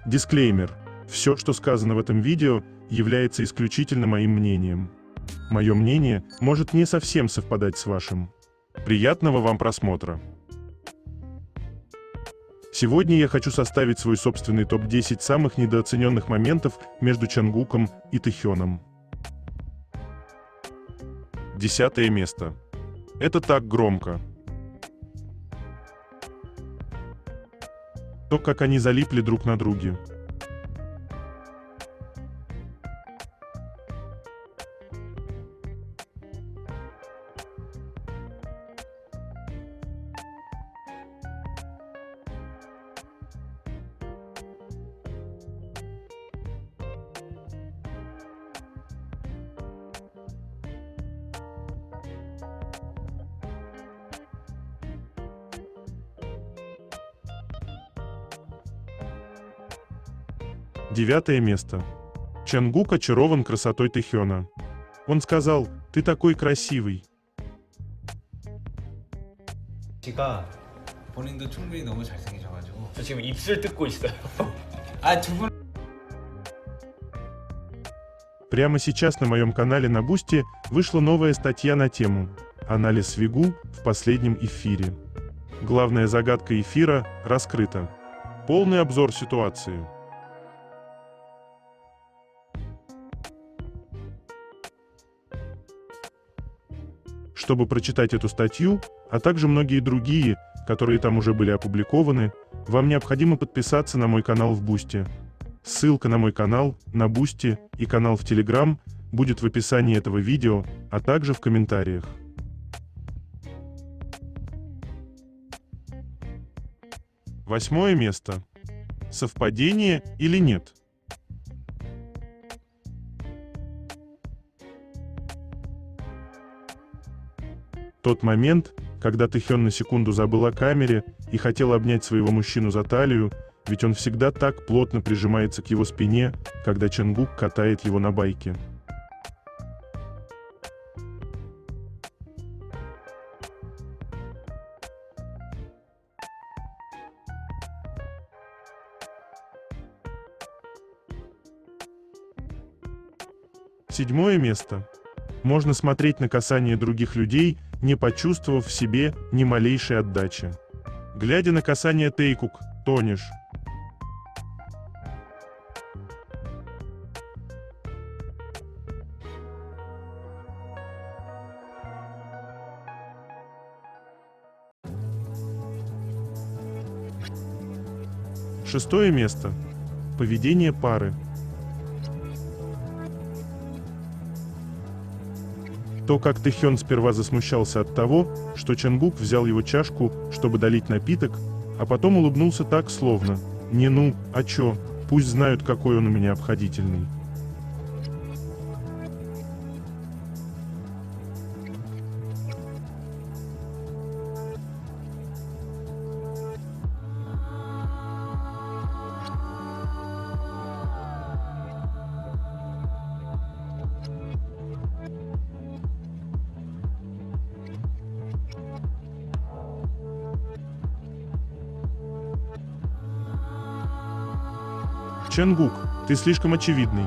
Дисклеймер. Все, что сказано в этом видео, является исключительно моим мнением. Мое мнение может не совсем совпадать с вашим. Приятного вам просмотра. Сегодня я хочу составить свой собственный топ-10 самых недооцененных моментов между Чангуком и Тэхёном. 10 место. Это так громко. То, как они залипли друг на друге. Девятое место. Чангук очарован красотой Тэхёна. Он сказал: «Ты такой красивый». 씨가 본인도 충분히 너무 잘생기셔가지고 저 지금 입술 뜯고 있어요. 두 분 Прямо сейчас на моем канале на Бусти вышла новая статья на тему «Анализ Вигу в последнем эфире». Главная загадка эфира раскрыта. Полный обзор ситуации. Чтобы прочитать эту статью, а также многие другие, которые там уже были опубликованы, вам необходимо подписаться на мой канал в Бусти. Ссылка на мой канал, на Бусти и канал в Телеграм будет в описании этого видео, а также в комментариях. Восьмое место. Совпадение или нет? Тот момент, когда Тэхён на секунду забыл о камере и хотел обнять своего мужчину за талию, ведь он всегда так плотно прижимается к его спине, когда Чангук катает его на байке. Седьмое место. Можно смотреть на касание других людей, не почувствовав в себе ни малейшей отдачи. Глядя на касание Тэйкук, тонешь. Шестое место. Поведение пары. То, как Тэхён сперва засмущался от того, что Чангук взял его чашку, чтобы долить напиток, а потом улыбнулся так, словно «Не ну, а чё, пусть знают, какой он у меня обходительный». Чангук, ты слишком очевидный.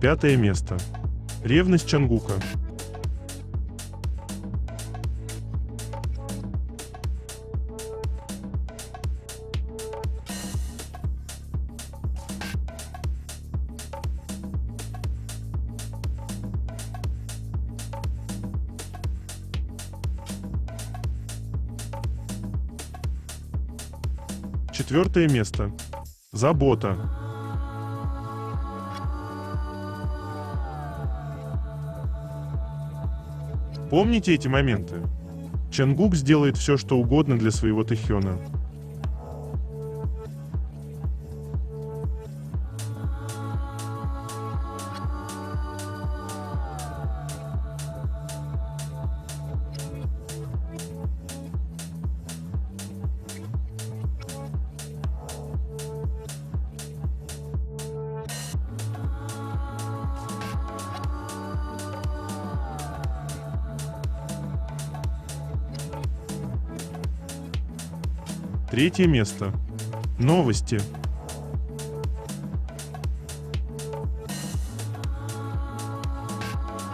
Пятое место. Ревность Чангука. Четвертое место. Забота. Помните эти моменты? Чангук сделает все, что угодно для своего Тэхёна. Третье место. Новости.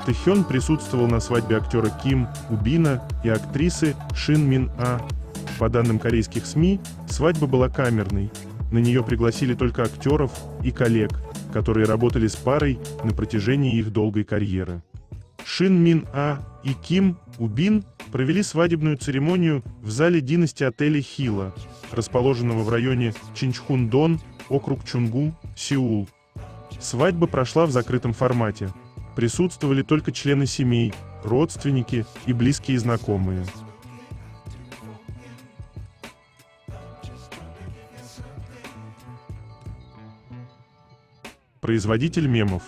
Тэхён присутствовал на свадьбе актера Ким У-бина и актрисы Шин Мин-а. По данным корейских СМИ, свадьба была камерной. На нее пригласили только актеров и коллег, которые работали с парой на протяжении их долгой карьеры. Шин Мин-а и Ким У-бин провели свадебную церемонию в зале династии отеля Хилла, расположенного в районе Чинчхундон, округ Чунгу, Сеул. Свадьба прошла в закрытом формате. Присутствовали только члены семей, родственники и близкие знакомые. Производитель мемов.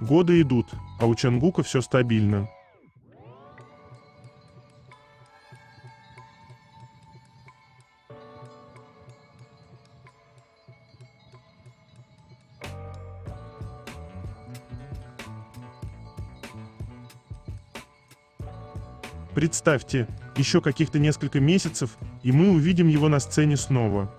Годы идут, а у Чонгука все стабильно. Представьте, еще каких-то несколько месяцев, и мы увидим его на сцене снова.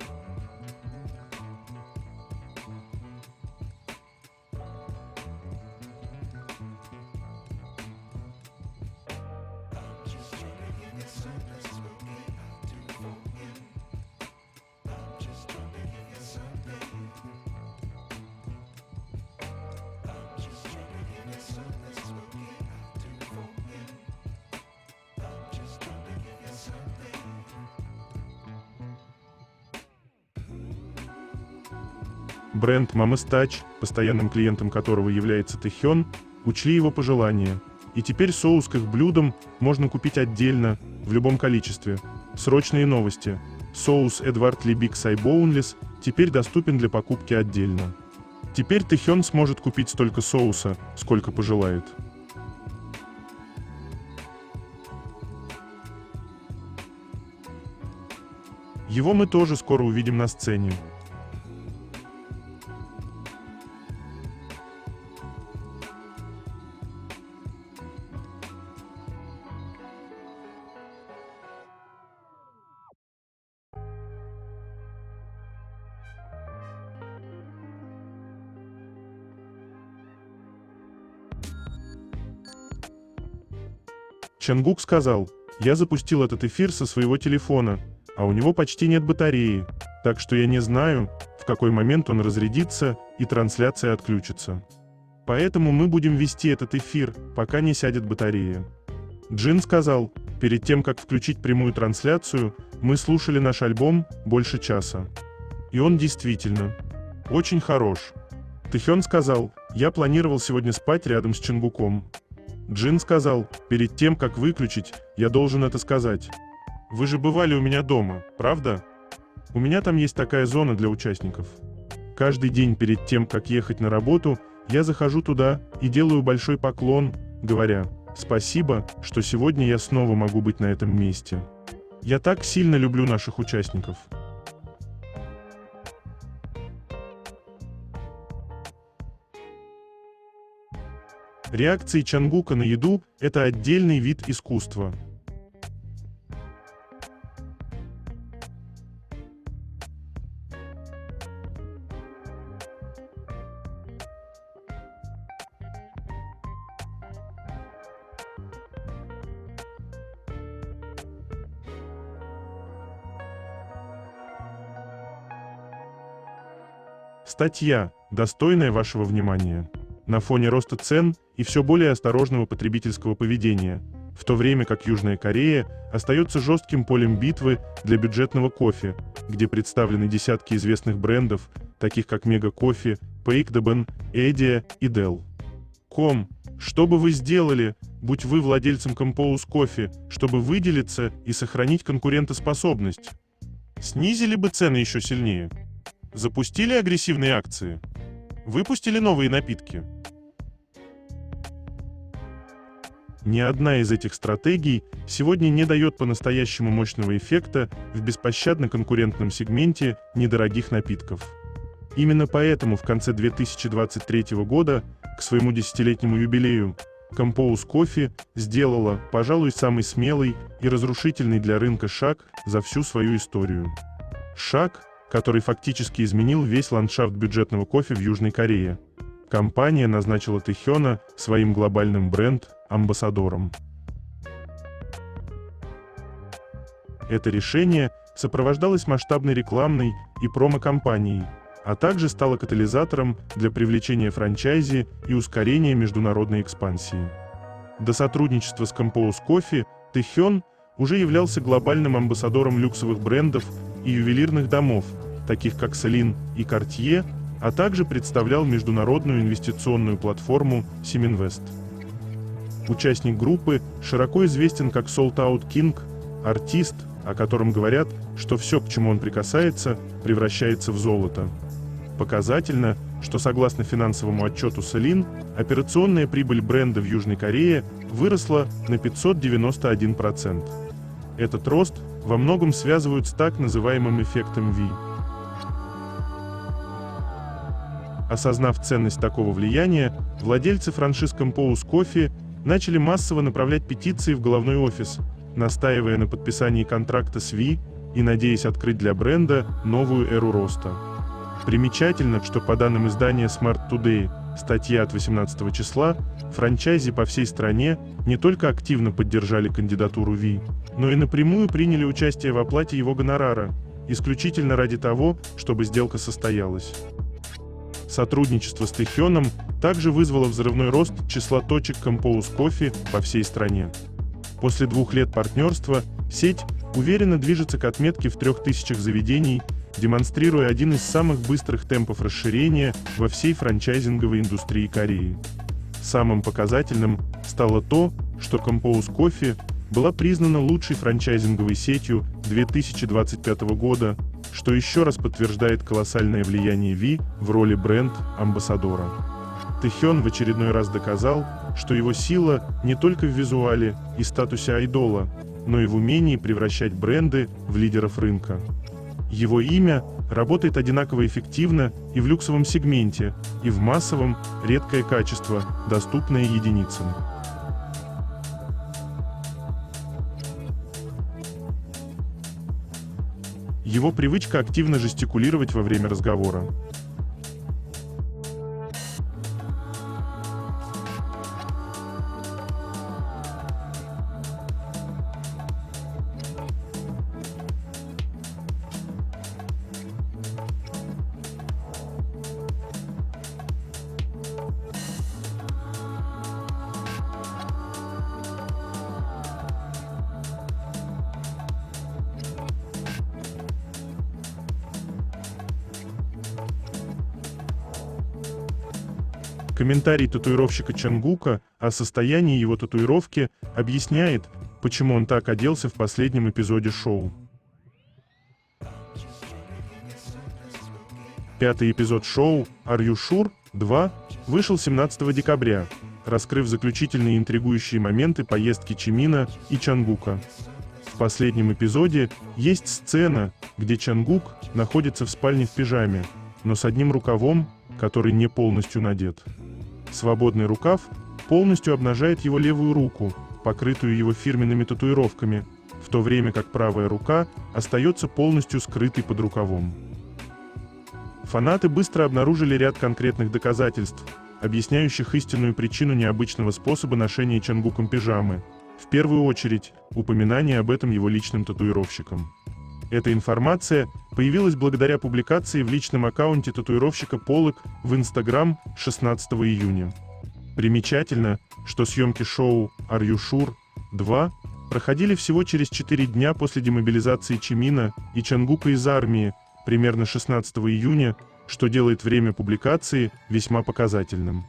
Бренд Mama's Touch, постоянным клиентом которого является Тэхён, учли его пожелания, и теперь соус к их блюдам можно купить отдельно, в любом количестве. Срочные новости. Соус Эдвард Ли Биг Сай Боунлес теперь доступен для покупки отдельно. Теперь Тэхён сможет купить столько соуса, сколько пожелает. Его мы тоже скоро увидим на сцене. Чонгук сказал: «Я запустил этот эфир со своего телефона, а у него почти нет батареи, так что я не знаю, в какой момент он разрядится и трансляция отключится. Поэтому мы будем вести этот эфир, пока не сядет батарея». Джин сказал: «Перед тем, как включить прямую трансляцию, мы слушали наш альбом больше часа. И он действительно очень хорош». Тэхён сказал: «Я планировал сегодня спать рядом с Чонгуком». Джин сказал: «Перед тем, как выключить, я должен это сказать. Вы же бывали у меня дома, правда? У меня там есть такая зона для участников. Каждый день перед тем, как ехать на работу, я захожу туда и делаю большой поклон, говоря: спасибо, что сегодня я снова могу быть на этом месте. Я так сильно люблю наших участников». Реакции Чонгука на еду – это отдельный вид искусства. Статья, достойная вашего внимания. На фоне роста цен и все более осторожного потребительского поведения, в то время как Южная Корея остается жестким полем битвы для бюджетного кофе, где представлены десятки известных брендов, таких как Мега Кофе, Пейкдебен, Эдия и Dell. Что бы вы сделали, будь вы владельцем Compose Coffee, чтобы выделиться и сохранить конкурентоспособность? Снизили бы цены еще сильнее? Запустили агрессивные акции? Выпустили новые напитки? Ни одна из этих стратегий сегодня не дает по-настоящему мощного эффекта в беспощадно конкурентном сегменте недорогих напитков. Именно поэтому в конце 2023 года, к своему десятилетнему юбилею, Compose Coffee сделала, пожалуй, самый смелый и разрушительный для рынка шаг за всю свою историю. Шаг, который фактически изменил весь ландшафт бюджетного кофе в Южной Корее. Компания назначила Тэхёна своим глобальным бренд-амбассадором. Это решение сопровождалось масштабной рекламной и промо-кампанией, а также стало катализатором для привлечения франчайзи и ускорения международной экспансии. До сотрудничества с Compose Coffee Тэхён уже являлся глобальным амбассадором люксовых брендов и ювелирных домов, таких как Celine и Cartier, а также представлял международную инвестиционную платформу Siminvest. Участник группы широко известен как Sold Out King, артист, о котором говорят, что все, к чему он прикасается, превращается в золото. Показательно, что согласно финансовому отчету Celine, операционная прибыль бренда в Южной Корее выросла на 591%. Этот рост во многом связывают с так называемым эффектом V. Осознав ценность такого влияния, владельцы франшиз Compose Coffee начали массово направлять петиции в головной офис, настаивая на подписании контракта с V и надеясь открыть для бренда новую эру роста. Примечательно, что по данным издания Smart Today, статья от 18 числа, франчайзи по всей стране не только активно поддержали кандидатуру V, но и напрямую приняли участие в оплате его гонорара, исключительно ради того, чтобы сделка состоялась. Сотрудничество с Тэхёном также вызвало взрывной рост числа точек Compose Coffee по всей стране. После 2 лет партнерства сеть уверенно движется к отметке в 3000 заведений, демонстрируя один из самых быстрых темпов расширения во всей франчайзинговой индустрии Кореи. Самым показательным стало то, что Compose Coffee была признана лучшей франчайзинговой сетью 2025 года, что еще раз подтверждает колоссальное влияние V в роли бренд-амбассадора. Тэхён в очередной раз доказал, что его сила не только в визуале и статусе айдола, но и в умении превращать бренды в лидеров рынка. Его имя работает одинаково эффективно и в люксовом сегменте, и в массовом – редкое качество, доступное единицам. Его привычка активно жестикулировать во время разговора. Комментарий татуировщика Чангука о состоянии его татуировки объясняет, почему он так оделся в последнем эпизоде шоу. 5-й эпизод шоу «Are You Sure? 2» вышел 17 декабря, раскрыв заключительные интригующие моменты поездки Чимина и Чангука. В последнем эпизоде есть сцена, где Чангук находится в спальне в пижаме, но с одним рукавом, который не полностью надет. Свободный рукав полностью обнажает его левую руку, покрытую его фирменными татуировками, в то время как правая рука остается полностью скрытой под рукавом. Фанаты быстро обнаружили ряд конкретных доказательств, объясняющих истинную причину необычного способа ношения Чангуком пижамы, в первую очередь упоминание об этом его личным татуировщиком. Эта информация появилась благодаря публикации в личном аккаунте татуировщика Полок в Instagram 16 июня. Примечательно, что съемки шоу «Are You Sure? 2» проходили всего через 4 дня после демобилизации Чимина и Чангука из армии, примерно 16 июня, что делает время публикации весьма показательным.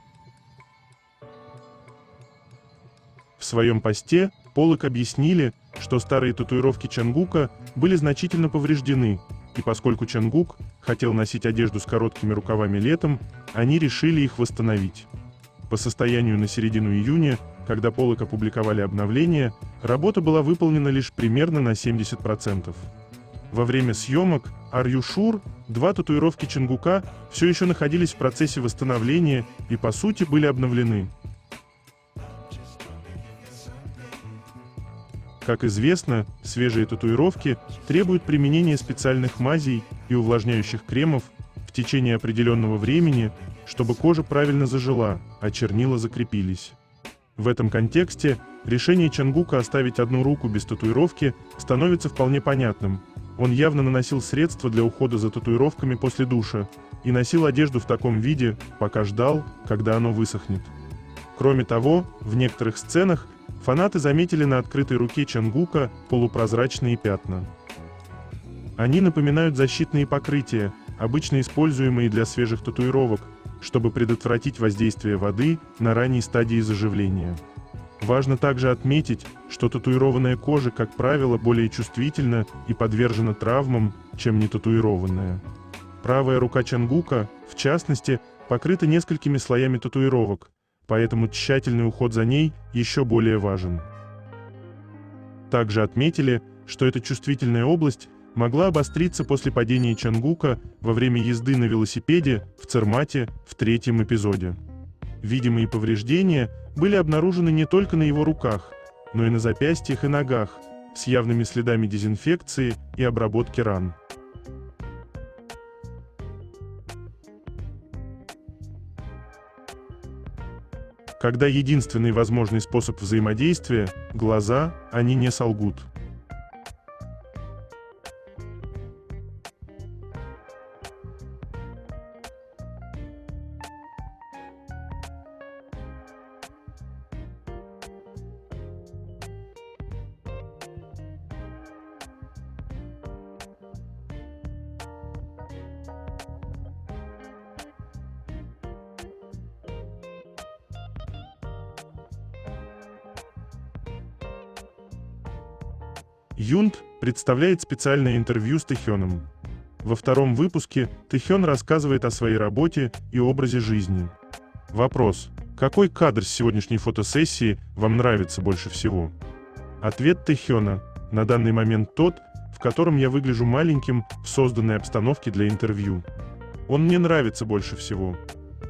В своем посте Поллок объяснили, что старые татуировки Чонгука были значительно повреждены, и поскольку Чонгук хотел носить одежду с короткими рукавами летом, они решили их восстановить. По состоянию на середину июня, когда Поллок опубликовали обновление, работа была выполнена лишь примерно на 70%. Во время съемок «Are You Sure» два татуировки Чонгука все еще находились в процессе восстановления и по сути были обновлены. Как известно, свежие татуировки требуют применения специальных мазей и увлажняющих кремов в течение определенного времени, чтобы кожа правильно зажила, а чернила закрепились. В этом контексте решение Чонгука оставить одну руку без татуировки становится вполне понятным. Он явно наносил средства для ухода за татуировками после душа и носил одежду в таком виде, пока ждал, когда оно высохнет. Кроме того, в некоторых сценах фанаты заметили на открытой руке Чонгука полупрозрачные пятна. Они напоминают защитные покрытия, обычно используемые для свежих татуировок, чтобы предотвратить воздействие воды на ранней стадии заживления. Важно также отметить, что татуированная кожа, как правило, более чувствительна и подвержена травмам, чем нетатуированная. Правая рука Чонгука, в частности, покрыта несколькими слоями татуировок, поэтому тщательный уход за ней еще более важен. Также отметили, что эта чувствительная область могла обостриться после падения Чонгука во время езды на велосипеде в Цермате в третьем эпизоде. Видимые повреждения были обнаружены не только на его руках, но и на запястьях и ногах, с явными следами дезинфекции и обработки ран. Когда единственный возможный способ взаимодействия – глаза, они не солгут. Юнт представляет специальное интервью с Тэхёном. Во втором выпуске Тэхён рассказывает о своей работе и образе жизни. Вопрос: какой кадр с сегодняшней фотосессии вам нравится больше всего? Ответ Тэхёна: на данный момент тот, в котором я выгляжу маленьким в созданной обстановке для интервью. Он мне нравится больше всего.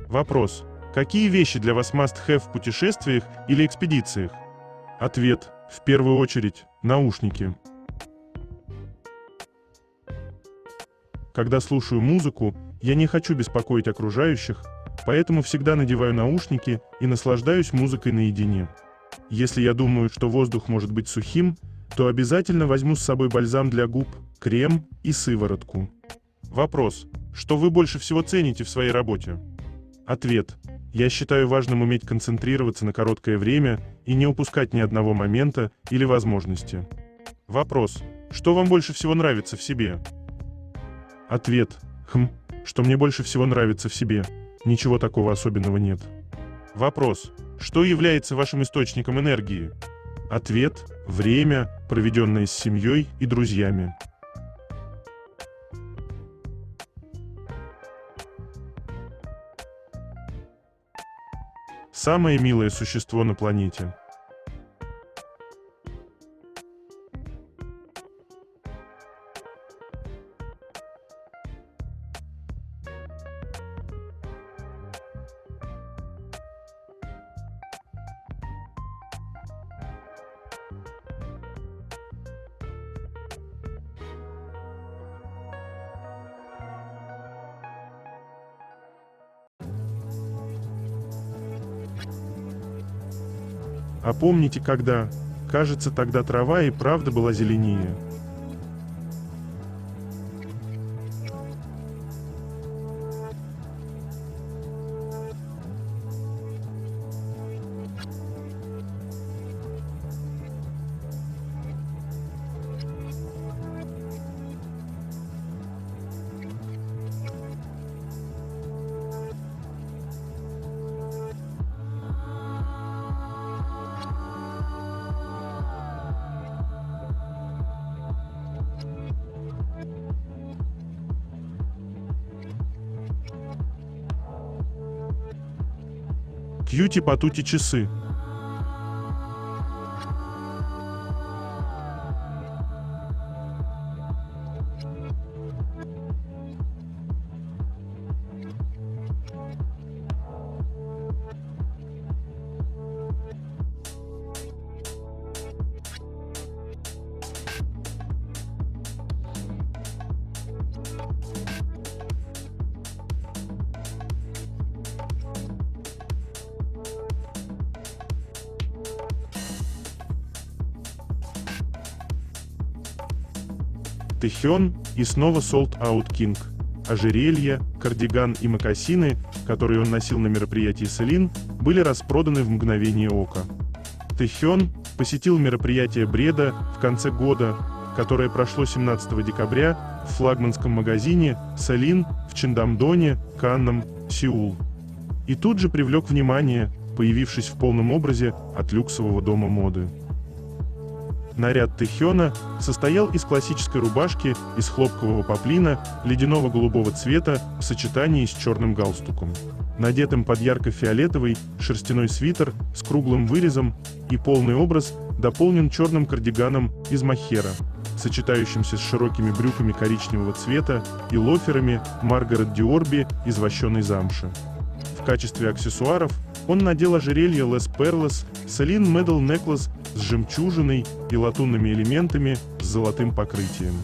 Вопрос: какие вещи для вас must-have в путешествиях или экспедициях? Ответ: в первую очередь, наушники. Когда слушаю музыку, я не хочу беспокоить окружающих, поэтому всегда надеваю наушники и наслаждаюсь музыкой наедине. Если я думаю, что воздух может быть сухим, то обязательно возьму с собой бальзам для губ, крем и сыворотку. Вопрос: что вы больше всего цените в своей работе? Ответ: я считаю важным уметь концентрироваться на короткое время и не упускать ни одного момента или возможности. Вопрос: что вам больше всего нравится в себе? Ответ: что мне больше всего нравится в себе? Ничего такого особенного нет. Вопрос: что является вашим источником энергии? Ответ: время, проведенное с семьей и друзьями. Самое милое существо на планете. А помните, когда, кажется, тогда трава и правда была зеленее? Кьюти-патути часы. Тэхён и снова Sold Out King. Ожерелья, кардиган и мокасины, которые он носил на мероприятии Селин, были распроданы в мгновение ока. Тэхён посетил мероприятие Бреда в конце года, которое прошло 17 декабря в флагманском магазине Селин в Чиндамдоне, Каннам, Сеул. И тут же привлек внимание, появившись в полном образе от люксового дома моды. Наряд Тэхёна состоял из классической рубашки из хлопкового поплина ледяного голубого цвета в сочетании с черным галстуком, надетым под ярко-фиолетовый шерстяной свитер с круглым вырезом, и полный образ дополнен черным кардиганом из мохера, сочетающимся с широкими брюками коричневого цвета и лоферами Маргарет Диорби из вощеной замши. В качестве аксессуаров он надел ожерелье Les Perles Celine Medal Necklace с жемчужиной и латунными элементами с золотым покрытием.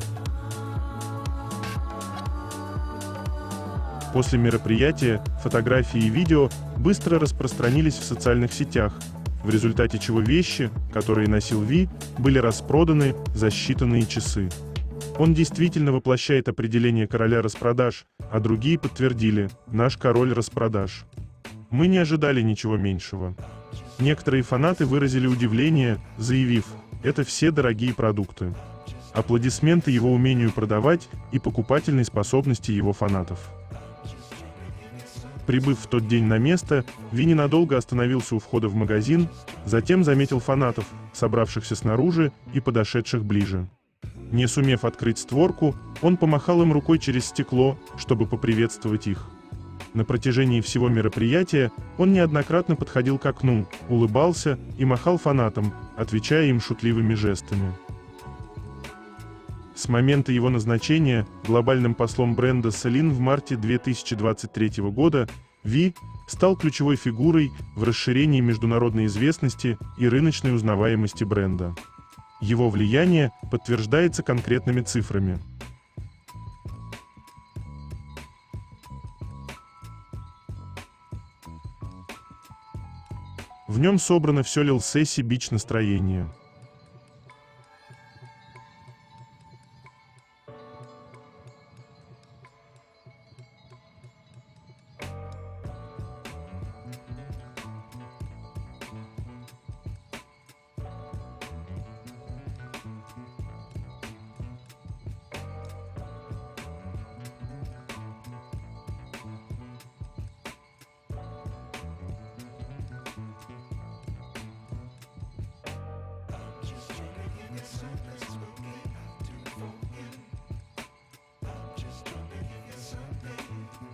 После мероприятия фотографии и видео быстро распространились в социальных сетях, в результате чего вещи, которые носил Ви, были распроданы за считанные часы. Он действительно воплощает определение короля распродаж, а другие подтвердили: «Наш король распродаж». Мы не ожидали ничего меньшего. Некоторые фанаты выразили удивление, заявив: «Это все дорогие продукты». Аплодисменты его умению продавать и покупательной способности его фанатов. Прибыв в тот день на место, Ви ненадолго остановился у входа в магазин, затем заметил фанатов, собравшихся снаружи и подошедших ближе. Не сумев открыть створку, он помахал им рукой через стекло, чтобы поприветствовать их. На протяжении всего мероприятия он неоднократно подходил к окну, улыбался и махал фанатам, отвечая им шутливыми жестами. С момента его назначения глобальным послом бренда Celine в марте 2023 года, Ви стал ключевой фигурой в расширении международной известности и рыночной узнаваемости бренда. Его влияние подтверждается конкретными цифрами. В нем собрано все Lil Sassy Beach настроение.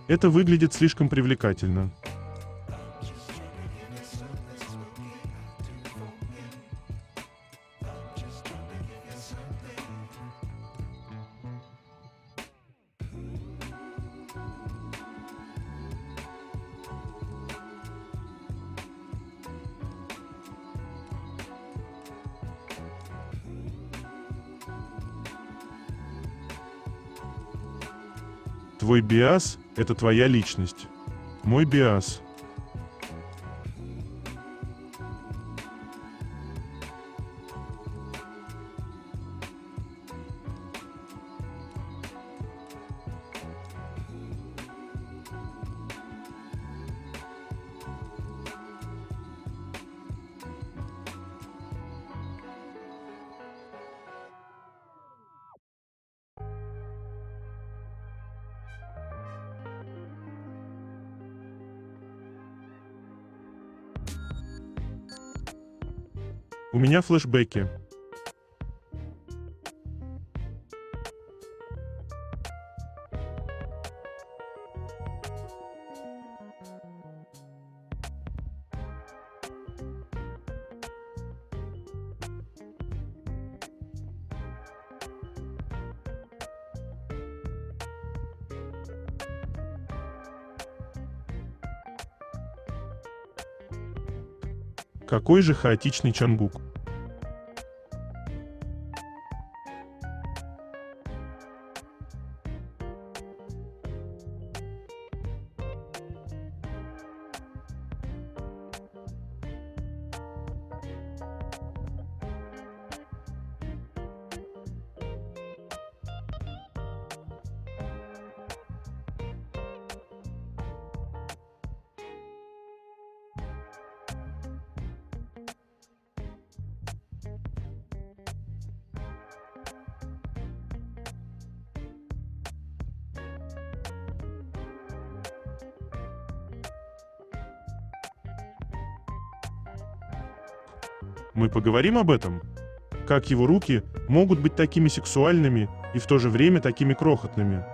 Это выглядит слишком привлекательно. Твой биас — это твоя личность. Мой биас. У меня флешбеки. Какой же хаотичный Чонгук. Мы поговорим об этом? Как его руки могут быть такими сексуальными и в то же время такими крохотными?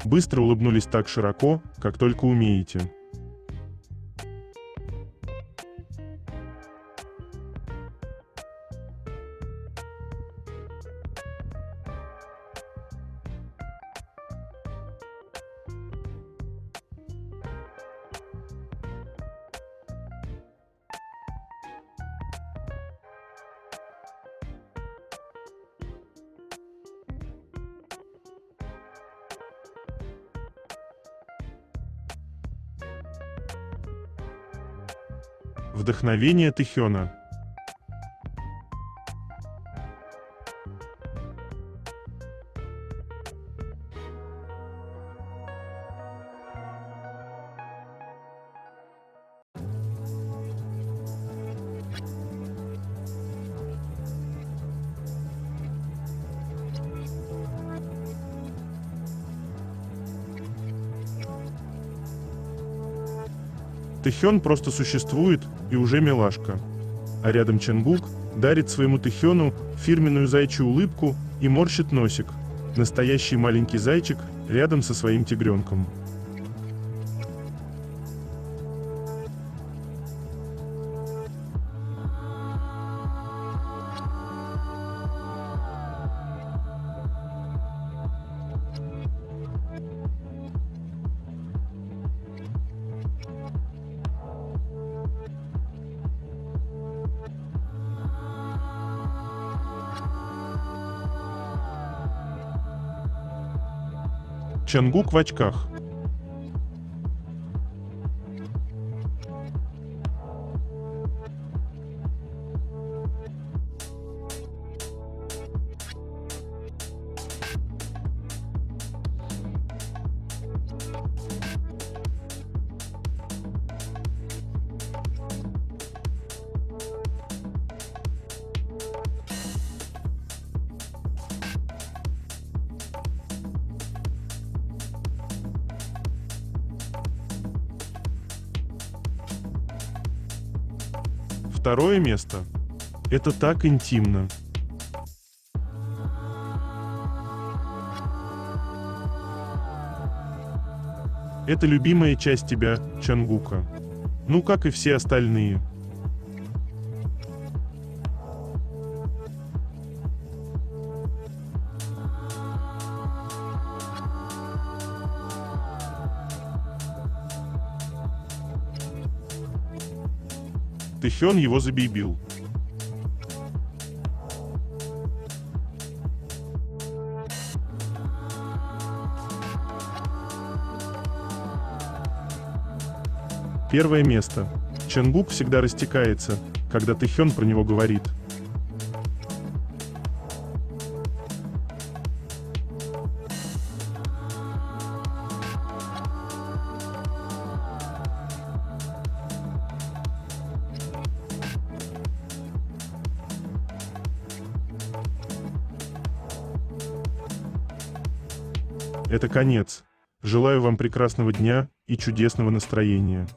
Быстро улыбнулись так широко, как только умеете. Вдохновение Тэхёна. Тэхён просто существует и уже милашка. А рядом Чонгук дарит своему Тэхёну фирменную зайчью улыбку и морщит носик. Настоящий маленький зайчик рядом со своим тигренком. Чонгук в очках. Второе место. Это так интимно. Это любимая часть тебя, Чонгука. Ну, как и все остальные. Тэхён его забибил. Первое место. Чонгук всегда растекается, когда Тэхён про него говорит. Это конец. Желаю вам прекрасного дня и чудесного настроения.